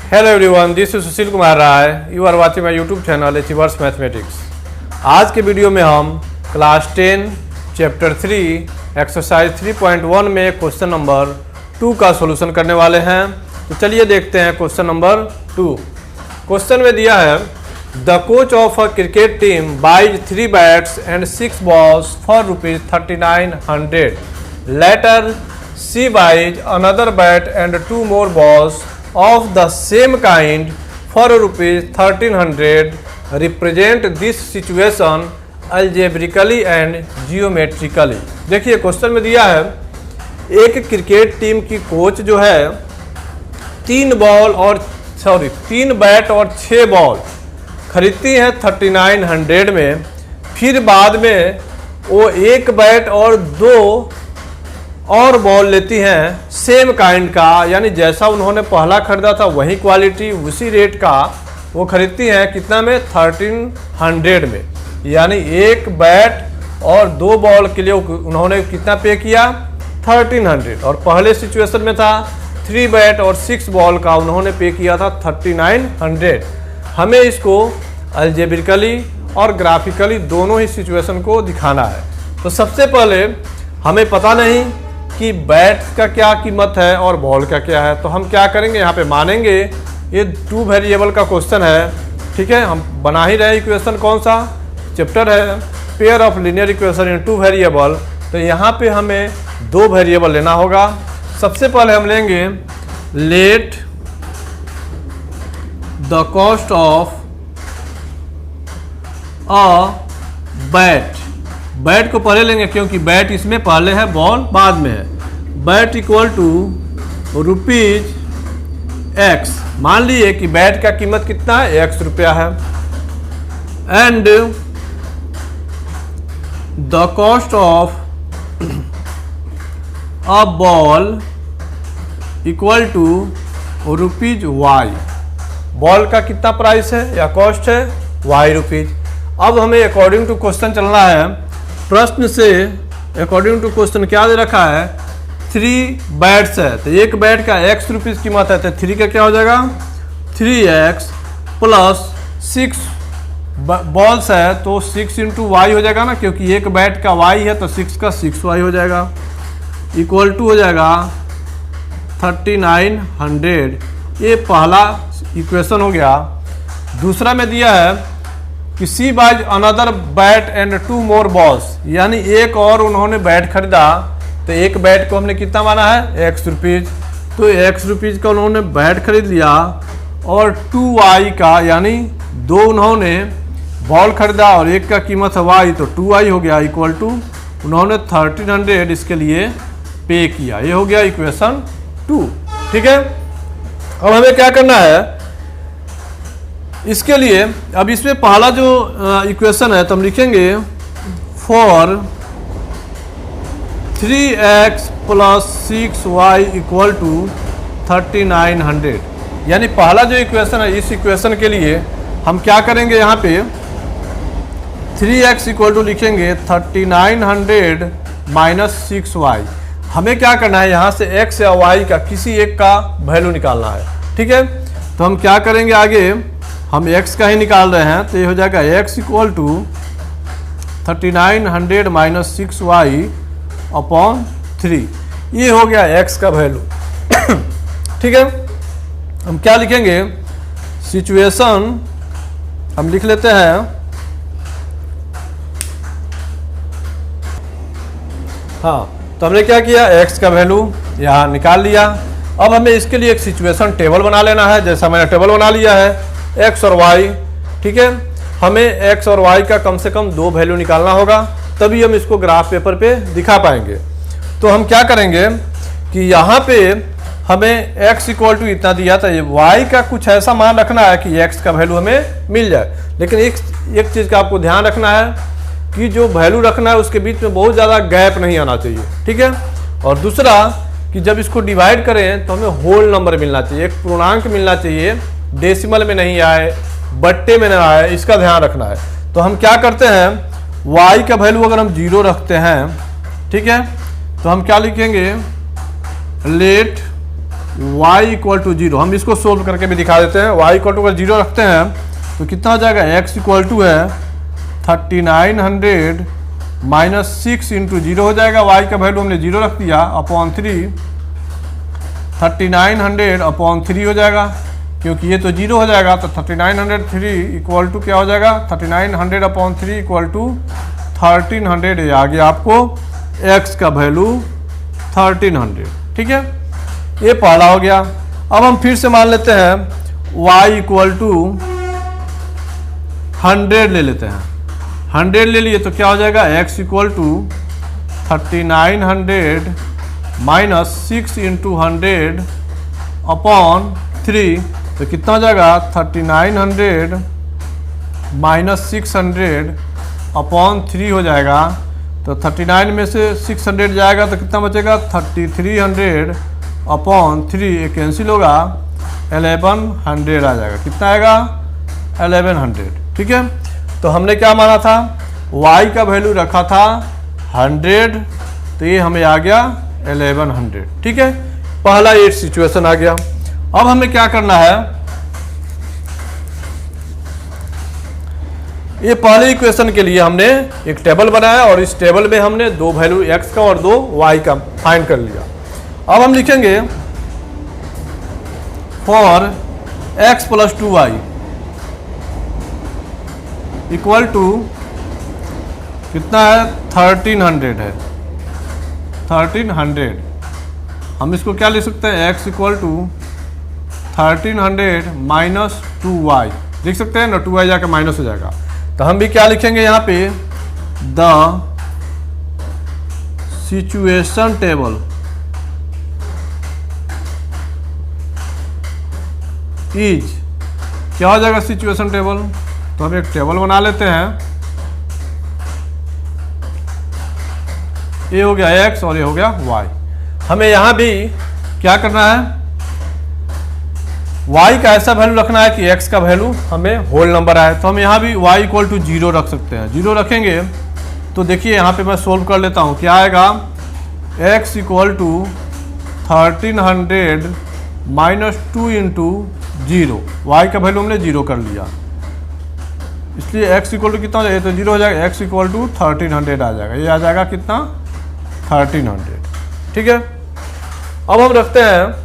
Hello everyone, this is Sushil Kumar Rai. You are watching my YouTube channel achievers mathematics. आज के video में हम class 10 chapter 3 exercise 3.1 में question number 2 का सॉल्यूशन करने वाले हैं। तो चलिए देखते हैं क्वेश्चन नंबर 2। क्वेश्चन में दिया है the coach of a cricket team buys 3 bats and 6 balls for ₹3900। Later she buys another bat and 2 more balls of the same kind for ₹1300. represent this situation algebraically and geometrically। देखिए question में दिया है एक cricket team की coach जो है 3 bat और 6 ball खरीदती हैं 3900 में। फिर बाद में वो 1 बैट और 2 और बॉल लेती हैं सेम काइंड का, यानी जैसा उन्होंने पहला खरीदा था वही क्वालिटी उसी रेट का वो खरीदती हैं कितना में 1300 में। यानी 1 बैट और 2 बॉल के लिए उन्होंने कितना पे किया 1300, और पहले सिचुएशन में था 3 बैट और 6 बॉल का उन्होंने पे किया था 3900। हमें इसको अलजेब्रिकली और ग्राफिकली दोनों ही सिचुएशन को दिखाना है। तो सबसे पहले हमें पता नहीं कि बैट का क्या कीमत है और बॉल का क्या है, तो हम क्या करेंगे यहाँ पे मानेंगे ये 2 वेरिएबल का क्वेश्चन है। ठीक है, हम बना ही रहे इक्वेशन, कौन सा चैप्टर है pair of linear equation in 2 variable. तो यहाँ पे हमें 2 वेरिएबल लेना होगा। सबसे पहले हम लेंगे let the cost of a bat को पहले लेंगे क्योंकि बैट इसमें पहले है बॉल बाद में है। Bat equal to ₹x। मान लीजिए कि बैट का कीमत कितना है x रुपया है। And the cost of a ball equal to ₹y। Ball का कितना प्राइस है या कॉस्ट है y रुपीज। अब हमें अकॉर्डिंग टू क्वेश्चन चलना है। प्रश्न से अकॉर्डिंग टू क्वेश्चन क्या दे रखा है 3 बैट्स है, तो 1 बैट का x रुपीज़ कीमत है, तो 3 का क्या हो जाएगा 3x प्लस 6 बॉल्स है तो 6 × y हो जाएगा ना, क्योंकि 1 बैट का y है तो 6 का 6y हो जाएगा। इक्वल टू हो जाएगा 3900। ये पहला इक्वेशन हो गया। दूसरा में दिया है कि C buys another bat and 2 more balls, यानी एक और उन्होंने बैट खरीदा, तो 1 बैट को हमने कितना माना है x रुपीज़, तो x रुपीज़ का उन्होंने बैट खरीद लिया और 2y का यानी 2 उन्होंने बॉल खरीदा और 1 का कीमत है y, तो 2y हो गया। इक्वल टू उन्होंने 1300 इसके लिए पे किया। ये हो गया इक्वेशन 2। ठीक है, अब हमें क्या करना है इसके लिए। अब इसमें पहला जो इक्वेशन है तो हम लिखेंगे for 3x plus 6y equal to 3900। यानी पहला जो इक्वेशन है इस इक्वेशन के लिए हम क्या करेंगे यहाँ पे 3x इक्वल टू लिखेंगे 3900 माइनस 6y। हमें क्या करना है यहाँ से x या y का किसी एक का वैल्यू निकालना है। ठीक है, तो हम क्या करेंगे आगे हम x का ही निकाल रहे हैं, तो ये हो जाएगा x equal to 3900 minus 6y upon 3। ये हो गया x का वैल्यू। ठीक है, हम क्या लिखेंगे सिचुएशन हम लिख लेते हैं। हाँ, तो हमने क्या किया x का वैल्यू यहाँ निकाल लिया। अब हमें इसके लिए एक सिचुएशन टेबल बना लेना है। जैसा मैंने टेबल बना लिया है x और y। ठीक है, हमें x और y का कम से कम 2 वैल्यू निकालना होगा, तभी हम इसको ग्राफ पेपर पे दिखा पाएंगे। तो हम क्या करेंगे कि यहाँ पे हमें x इक्वल टू इतना दिया था, ये y का कुछ ऐसा मान रखना है कि x का वैल्यू हमें मिल जाए। लेकिन एक चीज़ का आपको ध्यान रखना है कि जो वैल्यू रखना है उसके बीच में बहुत ज़्यादा गैप नहीं आना चाहिए। ठीक है, और दूसरा कि जब इसको डिवाइड करें तो हमें होल नंबर मिलना चाहिए, एक पूर्णांक मिलना चाहिए, डेसिमल में नहीं आए, बट्टे में ना आए, इसका ध्यान रखना है। तो हम क्या करते हैं y का वैल्यू अगर हम 0 रखते हैं, ठीक है, तो हम क्या लिखेंगे लेट y इक्वल टू 0, हम इसको सोल्व करके भी दिखा देते हैं। y इक्वल टू अगर 0 रखते हैं तो कितना हो जाएगा, x इक्वल टू है 3900 माइनस 6 इंटू 0 हो जाएगा। y का वैल्यू हमने 0 रख दिया अपॉन 3, 3900 अपॉन 3 हो जाएगा, क्योंकि ये तो 0 हो जाएगा। तो 3903 इक्वल टू क्या हो जाएगा, 3900 अपॉन 3 इक्वल टू 1300। ये आ गया आपको x का वैल्यू 1300। ठीक है, ये पहला हो गया। अब हम फिर से मान लेते हैं y इक्वल टू 100 ले लेते हैं। 100 ले लिए तो क्या हो जाएगा, x equal to 3900 minus 6 into 100 upon 3, तो कितना हो जाएगा 3900 माइनस 600 अपॉन 3 हो जाएगा। तो 39 में से 600 जाएगा तो कितना बचेगा 3300 अपॉन 3, ये कैंसिल होगा 1100 आ जाएगा। कितना आएगा 1100। ठीक है, तो हमने क्या माना था, y का वैल्यू रखा था 100, तो ये हमें आ गया 1100। ठीक है, पहला ये सिचुएशन आ गया। अब हमें क्या करना है, ये पहले इक्वेशन के लिए हमने एक टेबल बनाया और इस टेबल में हमने दो वैल्यू x का और दो y का फाइंड कर लिया। अब हम लिखेंगे for x plus 2y equal to कितना है 1300 है, 1300। हम इसको क्या लिख सकते हैं, x equal to 1300 minus 2y लिख सकते हैं ना, 2y जाकर माइनस हो जाएगा। तो हम भी क्या लिखेंगे यहाँ पे, द सिचुएशन टेबल इज, क्या हो जाएगा सिचुएशन टेबल, तो हम एक टेबल बना लेते हैं। ये हो गया x और ये हो गया y। हमें यहाँ भी क्या करना है, y का ऐसा वैल्यू रखना है कि x का वैल्यू हमें होल नंबर आए। तो हम यहाँ भी y इक्वल टू 0 रख सकते हैं। 0 रखेंगे तो देखिए यहाँ पे मैं सोल्व कर लेता हूँ, क्या आएगा x equal to 1300 minus 2 into 0, y का वैल्यू हमने 0 कर लिया, इसलिए x इक्वल टू कितना हो जाएगा, तो 0 हो जाएगा, x इक्वल टू 1300 आ जाएगा। ये आ जाएगा कितना 1300। ठीक है, अब हम रखते हैं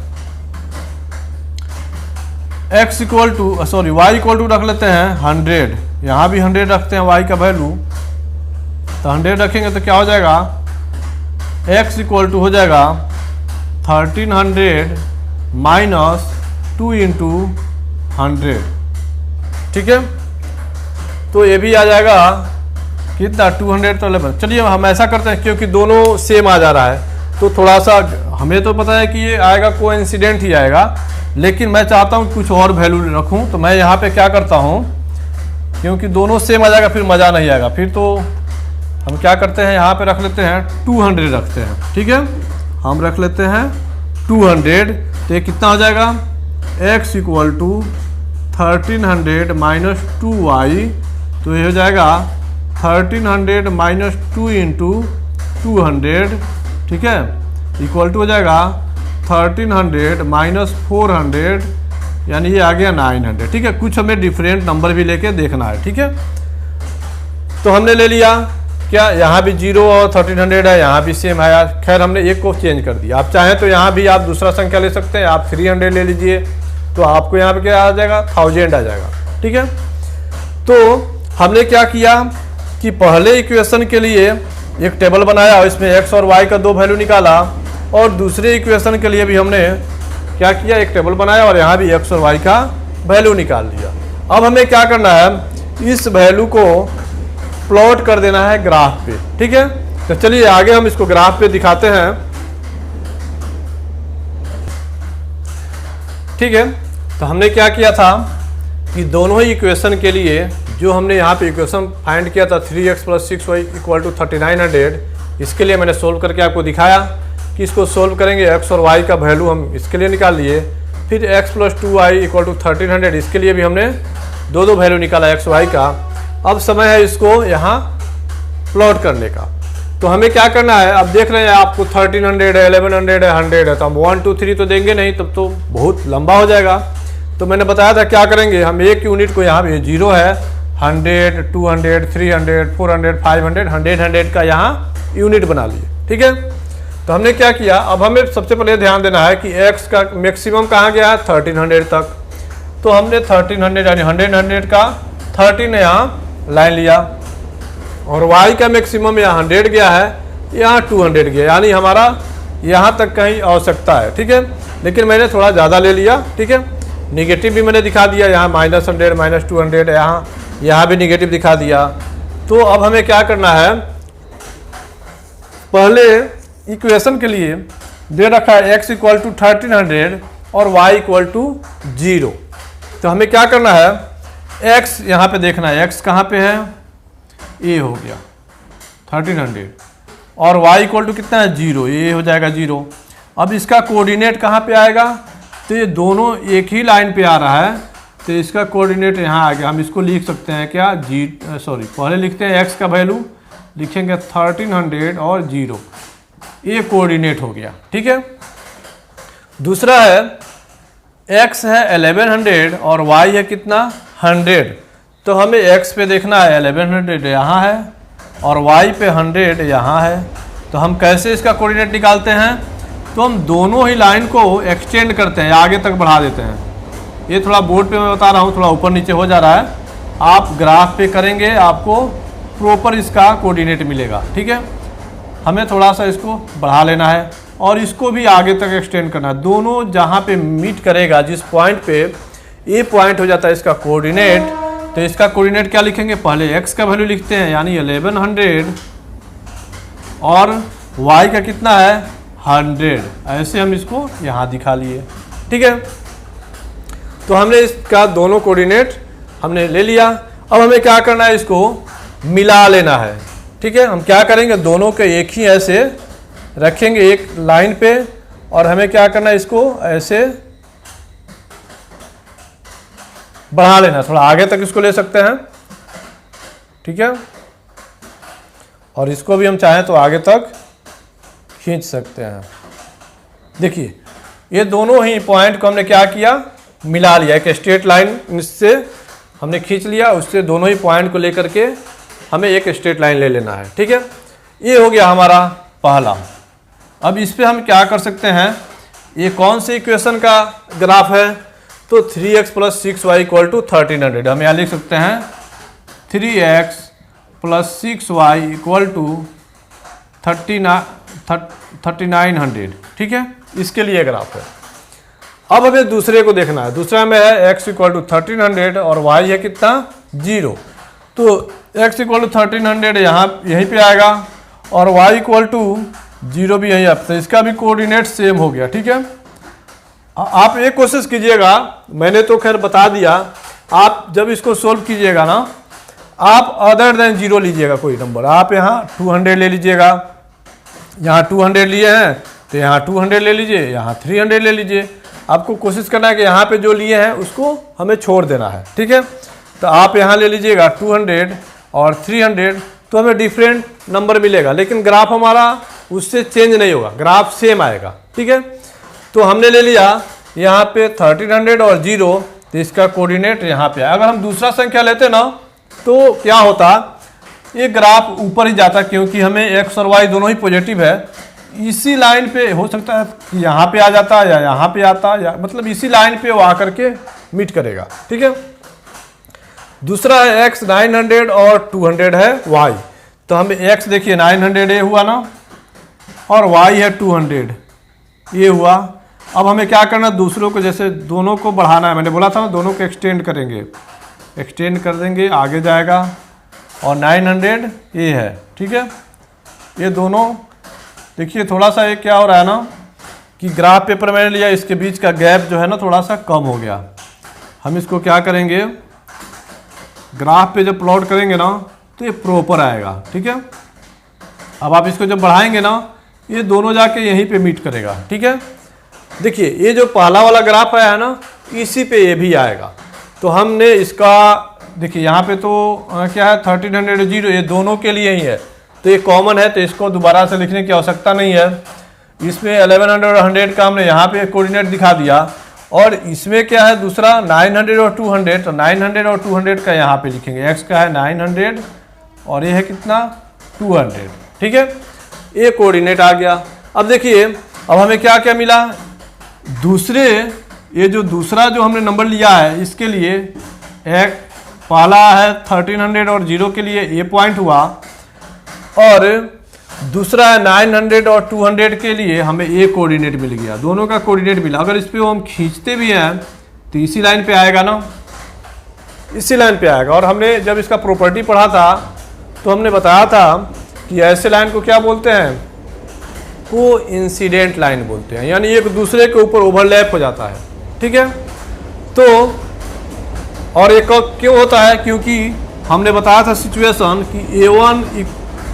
x equal to sorry y equal to रख लेते हैं 100, यहाँ भी 100 रखते हैं y का वैल्यू। तो 100 रखेंगे तो क्या हो जाएगा, x इक्वल टू हो जाएगा 1300 माइनस 2 इंटू 100। ठीक है, तो ये भी आ जाएगा कितना 200 तो 11। चलिए हम ऐसा करते हैं, क्योंकि दोनों सेम आ जा रहा है तो थोड़ा सा हमें तो पता है कि ये आएगा कोइंसिडेंट ही आएगा, लेकिन मैं चाहता हूँ कुछ और वैल्यू रखूँ। तो मैं यहाँ पे क्या करता हूँ, क्योंकि दोनों सेम आ जाएगा फिर मज़ा नहीं आएगा, फिर तो हम क्या करते हैं यहाँ पे रख लेते हैं 200 रखते हैं। ठीक है, हम रख लेते हैं 200, तो ये कितना हो जाएगा x equal to 1300 minus 2y, तो ये हो जाएगा 1300 माइनस 2 इंटू 200। ठीक है, इक्वल टू हो जाएगा 1300 माइनस 400, यानी ये आ गया 900। ठीक है, कुछ हमें डिफरेंट नंबर भी लेके देखना है। ठीक है, तो हमने ले लिया क्या, यहाँ भी 0 और 1300 है, यहाँ भी सेम है। खैर हमने एक को चेंज कर दिया, आप चाहें तो यहाँ भी आप दूसरा संख्या ले सकते हैं, आप 300 ले लीजिए तो आपको यहाँ पे क्या आ जाएगा 1000 आ जाएगा। ठीक है, तो हमने क्या किया कि पहले इक्वेशन के लिए एक टेबल बनाया और इसमें x और y का दो वैल्यू निकाला, और दूसरे इक्वेशन के लिए भी हमने क्या किया, एक टेबल बनाया और यहाँ भी x और y का वैल्यू निकाल लिया। अब हमें क्या करना है, इस वैल्यू को प्लॉट कर देना है ग्राफ पे। ठीक है, तो चलिए आगे हम इसको ग्राफ पे दिखाते हैं। ठीक है, तो हमने क्या किया था कि दोनों ही इक्वेशन के लिए जो हमने यहाँ पे इक्वेशन फाइंड किया था 3x plus 6y equal to 3900, इसके लिए मैंने सोल्व करके आपको दिखाया कि इसको सोल्व करेंगे x और y का वैल्यू हम इसके लिए निकाल लिए। फिर x plus 2y equal to 1300, इसके लिए भी हमने दो वैल्यू निकाला x y का। अब समय है इसको यहाँ प्लॉट करने का। तो हमें क्या करना है, अब देख रहे हैं आपको 1300 है, 1100 है, 100 है, तो हम 1 2 3 तो देंगे नहीं, तब तो बहुत लंबा हो जाएगा। तो मैंने बताया था क्या करेंगे, हम एक यूनिट को यहाँ पे 0 है, 100, 200, 300, 400, 500, 100 का यहाँ यूनिट बना लिए। ठीक है, तो हमने क्या किया, अब हमें सबसे पहले ध्यान देना है कि x का मैक्सिमम कहाँ गया है, 1300 तक। तो हमने 1300 यानी 100 का 13 यहाँ लाइन लिया, और y का मैक्सिमम यहाँ 100 गया है, यहाँ 200 गया, यानी हमारा यहाँ तक कहीं आवश्यकता है। ठीक है, लेकिन मैंने थोड़ा ज़्यादा ले लिया। ठीक है, निगेटिव भी मैंने दिखा दिया, यहाँ -100 -200, यहाँ भी निगेटिव दिखा दिया। तो अब हमें क्या करना है, पहले इक्वेशन के लिए दे रखा है x = 1300 और y = 0। तो हमें क्या करना है, x यहाँ पे देखना है, x कहाँ पे है, a हो गया 1300, और y = कितना है, 0, ये हो जाएगा 0। अब इसका कोऑर्डिनेट कहाँ पे आएगा, तो ये दोनों एक ही लाइन पे आ रहा है, तो इसका कोऑर्डिनेट यहाँ आ गया। हम इसको लिख सकते हैं क्या, पहले लिखते हैं x का वैल्यू लिखेंगे 1300 और 0, ये कोऑर्डिनेट हो गया। ठीक है, दूसरा है x है 1100 और y है कितना, 100। तो हमें x पे देखना है 1100 यहाँ है और y पे 100 यहाँ है। तो हम कैसे इसका कोऑर्डिनेट निकालते हैं, तो हम दोनों ही लाइन को एक्सटेंड करते हैं, आगे तक बढ़ा देते हैं। ये थोड़ा बोर्ड पे मैं बता रहा हूँ, थोड़ा ऊपर नीचे हो जा रहा है, आप ग्राफ पे करेंगे आपको प्रॉपर इसका कोऑर्डिनेट मिलेगा। ठीक है, हमें थोड़ा सा इसको बढ़ा लेना है और इसको भी आगे तक एक्सटेंड करना है। दोनों जहाँ पे मीट करेगा, जिस पॉइंट पे ये पॉइंट हो जाता है इसका कोऑर्डिनेट, तो इसका कोऑर्डिनेट क्या लिखेंगे, पहले x का वैल्यू लिखते हैं यानी 1100 और y का कितना है, 100। ऐसे हम इसको यहाँ दिखा लिए। ठीक है, तो हमने इसका दोनों कोऑर्डिनेट हमने ले लिया। अब हमें क्या करना है, इसको मिला लेना है। ठीक है, हम क्या करेंगे, दोनों के एक ही ऐसे रखेंगे एक लाइन पे, और हमें क्या करना है, इसको ऐसे बढ़ा लेना, थोड़ा आगे तक इसको ले सकते हैं। ठीक है, और इसको भी हम चाहें तो आगे तक खींच सकते हैं। देखिए, ये दोनों ही पॉइंट को हमने क्या किया, मिला लिया, एक स्ट्रेट लाइन से हमने खींच लिया, उससे दोनों ही पॉइंट को लेकर के हमें एक स्ट्रेट लाइन ले लेना है। ठीक है, ये हो गया हमारा पहला। अब इस पे हम क्या कर सकते हैं, ये कौन सी इक्वेशन का ग्राफ है, तो 3x + 6y = 1300। हम यहाँ लिख सकते हैं 3x + 6y = 3900। ठीक है, इसके लिए ग्राफ है। अब हमें दूसरे को देखना है, दूसरा में है x = 1300 और y है कितना, 0। तो x = 1300 यहाँ यहीं पे आएगा और y = 0 भी यहीं आता है, इसका भी कोऑर्डिनेट सेम हो गया। ठीक है, आप एक कोशिश कीजिएगा, मैंने तो खैर बता दिया, आप जब इसको सोल्व कीजिएगा ना, आप अदर देन 0 लीजिएगा कोई नंबर। आप यहाँ 200 ले लीजिएगा, यहाँ 200 लिए हैं तो यहाँ 200 ले लीजिए, यहाँ 300 ले लीजिए। आपको कोशिश करना है कि यहाँ पे जो लिए हैं उसको हमें छोड़ देना है। ठीक है, तो आप यहाँ ले लीजिएगा 200 और 300, तो हमें डिफरेंट नंबर मिलेगा, लेकिन ग्राफ हमारा उससे चेंज नहीं होगा, ग्राफ सेम आएगा। ठीक है, तो हमने ले लिया यहाँ पे 1300 और 0, तो इसका कोऑर्डिनेट यहाँ पे है। अगर हम दूसरा संख्या लेते ना, तो क्या होता, ये ग्राफ ऊपर ही जाता, क्योंकि हमें x और y दोनों ही पॉजिटिव है। इसी लाइन पे हो सकता है कि यहाँ पे आ जाता या यहाँ पे आता, या मतलब इसी लाइन पे वो आकर के मीट करेगा। ठीक है, दूसरा है x 900 और 200 है y। तो हमें x देखिए 900 ये हुआ ना, और y है 200 ये हुआ। अब हमें क्या करना, दूसरों को जैसे दोनों को बढ़ाना है, मैंने बोला था ना दोनों को एक्सटेंड करेंगे, एक्सटेंड कर देंगे, आगे जाएगा, और 900 ये है। ठीक है, ये दोनों देखिए, थोड़ा सा ये क्या हो रहा है ना, कि ग्राफ पेपर मैंने लिया, इसके बीच का गैप जो है ना थोड़ा सा कम हो गया। हम इसको क्या करेंगे, ग्राफ पे जब प्लॉट करेंगे ना, तो ये प्रॉपर आएगा। ठीक है, अब आप इसको जब बढ़ाएंगे ना, ये दोनों जाके यहीं पे मीट करेगा। ठीक है, देखिए ये जो पहला वाला ग्राफ आया है ना, इसी पे ये भी आएगा। तो हमने इसका देखिए यहाँ पे तो क्या है 1300 0, ये दोनों के लिए ही है, तो ये कॉमन है, तो इसको दोबारा से लिखने की आवश्यकता नहीं है। इसमें 1100 और 100 का हमने यहाँ पे कोऑर्डिनेट दिखा दिया, और इसमें क्या है दूसरा 900 और 200, तो 900 और 200 का यहाँ पे लिखेंगे। x का है 900 और ये है कितना 200, ठीक है, ये कोऑर्डिनेट आ गया। अब देखिए अब हमें क्या क्या मिला, दूसरे ये जो दूसरा जो हमने नंबर लिया है इसके लिए एक पहला है 1300 और 0 के लिए ये पॉइंट हुआ, और दूसरा है 900 और 200 के लिए हमें ए कोऑर्डिनेट मिल गया, दोनों का कोऑर्डिनेट मिला। अगर इस पर हम खींचते भी हैं तो इसी लाइन पे आएगा ना, इसी लाइन पे आएगा। और हमने जब इसका प्रॉपर्टी पढ़ा था तो हमने बताया था कि ऐसे लाइन को क्या बोलते हैं, कोइंसिडेंट लाइन बोलते हैं, यानी एक दूसरे के ऊपर ओवरलैप हो जाता है, ठीक है। तो और एक क्यों होता है, क्योंकि हमने बताया था सिचुएशन कि A1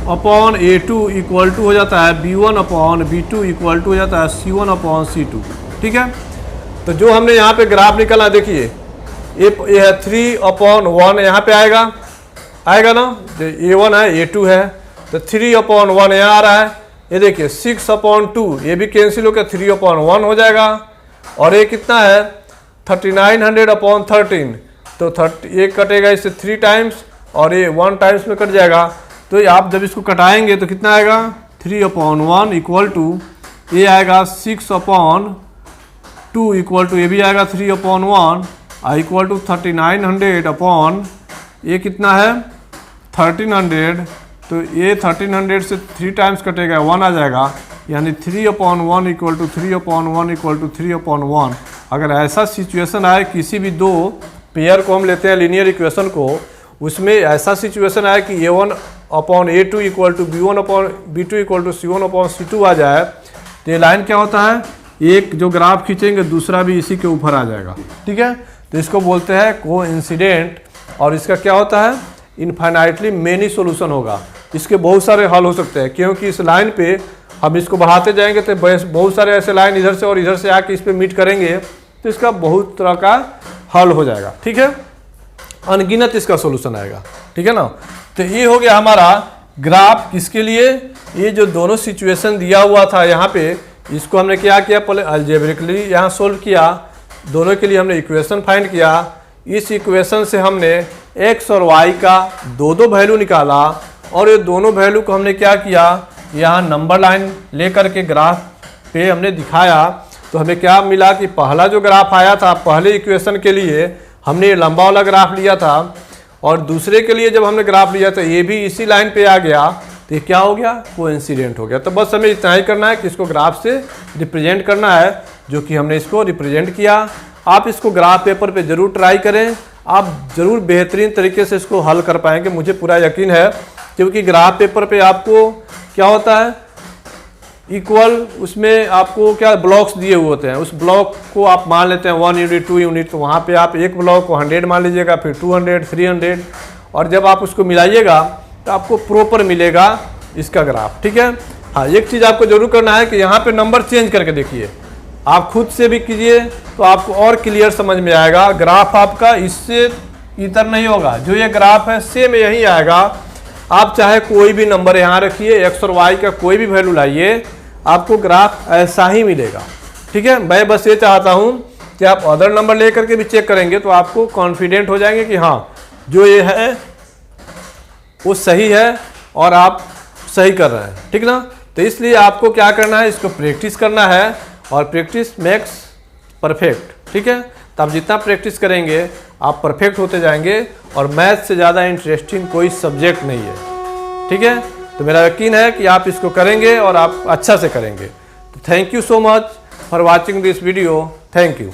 upon A2 equal to हो जाता है B1 upon B2 equal to हो जाता है C1 अपॉन C2, ठीक है। तो जो हमने यहाँ पे ग्राफ निकाला, देखिए ये है 3 अपॉन 1 यहाँ पे आएगा ना, जो A1 है A2 है, तो 3 अपॉन 1 यहाँ आ रहा है। ये देखिए 6 अपॉन 2 ये भी कैंसिल होकर 3 अपॉन 1 हो जाएगा, और ये कितना है 3900 अपॉन 13, तो 30 ये कटेगा इससे 3 टाइम्स और ये 1 टाइम्स में कट जाएगा। तो आप जब इसको कटाएंगे तो कितना आएगा 3 अपॉन 1 इक्वल टू ये आएगा 6 अपॉन 2 इक्वल टू ये भी आएगा 3 अपॉन 1 इक्वल टू 3900 अपॉन ये कितना है 1300, तो ये 1300 से 3 टाइम्स कटेगा 1 आ जाएगा, यानी 3 upon 1 equal to 3 upon 1 equal to 3 upon 1। अगर ऐसा सिचुएशन आए किसी भी दो पेयर को हम लेते हैं लीनियर इक्वेशन को, उसमें ऐसा सिचुएशन आए कि A1 upon A2 equal to B1 upon B2 equal to C1 upon C2 आ जाए, तो ये लाइन क्या होता है, एक जो ग्राफ खींचेंगे दूसरा भी इसी के ऊपर आ जाएगा, ठीक है। तो इसको बोलते हैं कोइंसिडेंट, और इसका क्या होता है इनफाइनाइटली मेनी सोल्यूशन होगा, इसके बहुत सारे हल हो सकते हैं, क्योंकि इस लाइन पे हम इसको बढ़ाते जाएंगे तो बहुत सारे ऐसे लाइन इधर से और इधर से आके इस पे मीट करेंगे, तो इसका बहुत तरह का हल हो जाएगा, ठीक है, अनगिनत इसका सोल्यूशन आएगा, ठीक है ना। तो ये हो गया हमारा ग्राफ, किसके लिए, ये जो दोनों सिचुएशन दिया हुआ था यहाँ पे, इसको हमने क्या किया पहले अलजेब्रिकली यहाँ सोल्व किया, दोनों के लिए हमने इक्वेशन फाइंड किया। इस इक्वेशन से हमने x और y का दो वैल्यू निकाला, और ये दोनों वैल्यू को हमने क्या किया, यहाँ नंबर लाइन लेकर के ग्राफ पे हमने दिखाया। तो हमें क्या मिला कि पहला जो ग्राफ आया था पहले इक्वेशन के लिए हमने ये लंबा वाला ग्राफ लिया था, और दूसरे के लिए जब हमने ग्राफ लिया था ये भी इसी लाइन पे आ गया, तो ये क्या हो गया कोइंसिडेंट हो गया। तो बस हमें इतना ही करना है कि इसको ग्राफ से रिप्रेजेंट करना है, जो कि हमने इसको रिप्रेजेंट किया। आप इसको ग्राफ पेपर पे जरूर ट्राई करें, आप जरूर बेहतरीन तरीके से इसको हल कर पाएंगे, मुझे पूरा यकीन है, क्योंकि ग्राफ पेपर पे आपको क्या होता है इक्वल, उसमें आपको क्या ब्लॉक्स दिए हुए होते हैं, उस ब्लॉक को आप मान लेते हैं 1 यूनिट 2 यूनिट, तो वहाँ पे आप एक ब्लॉक को 100 मान लीजिएगा, फिर 200 300, और जब आप उसको मिलाइएगा तो आपको प्रॉपर मिलेगा इसका ग्राफ, ठीक है। हाँ, एक चीज़ आपको जरूर करना है कि यहाँ पे नंबर चेंज करके देखिए, आप खुद से भी कीजिए तो आपको और क्लियर समझ में आएगा। ग्राफ आपका इससे इधर नहीं होगा, जो ये ग्राफ है सेम यही आएगा। आप चाहे कोई भी नंबर यहाँ रखिए, x और y का कोई भी वैल्यू लाइए, आपको ग्राफ ऐसा ही मिलेगा, ठीक है। मैं बस ये चाहता हूँ कि आप अदर नंबर लेकर के भी चेक करेंगे तो आपको कॉन्फिडेंट हो जाएंगे कि हाँ जो ये है वो सही है और आप सही कर रहे हैं, ठीक ना। तो इसलिए आपको क्या करना है, इसको प्रैक्टिस करना है, और प्रैक्टिस मेक्स परफेक्ट, ठीक है। तो आप जितना प्रैक्टिस करेंगे आप परफेक्ट होते जाएंगे, और मैथ से ज़्यादा इंटरेस्टिंग कोई सब्जेक्ट नहीं है, ठीक है। तो मेरा यकीन है कि आप इसको करेंगे और आप अच्छा से करेंगे। तो thank you so much for watching this video, thank you.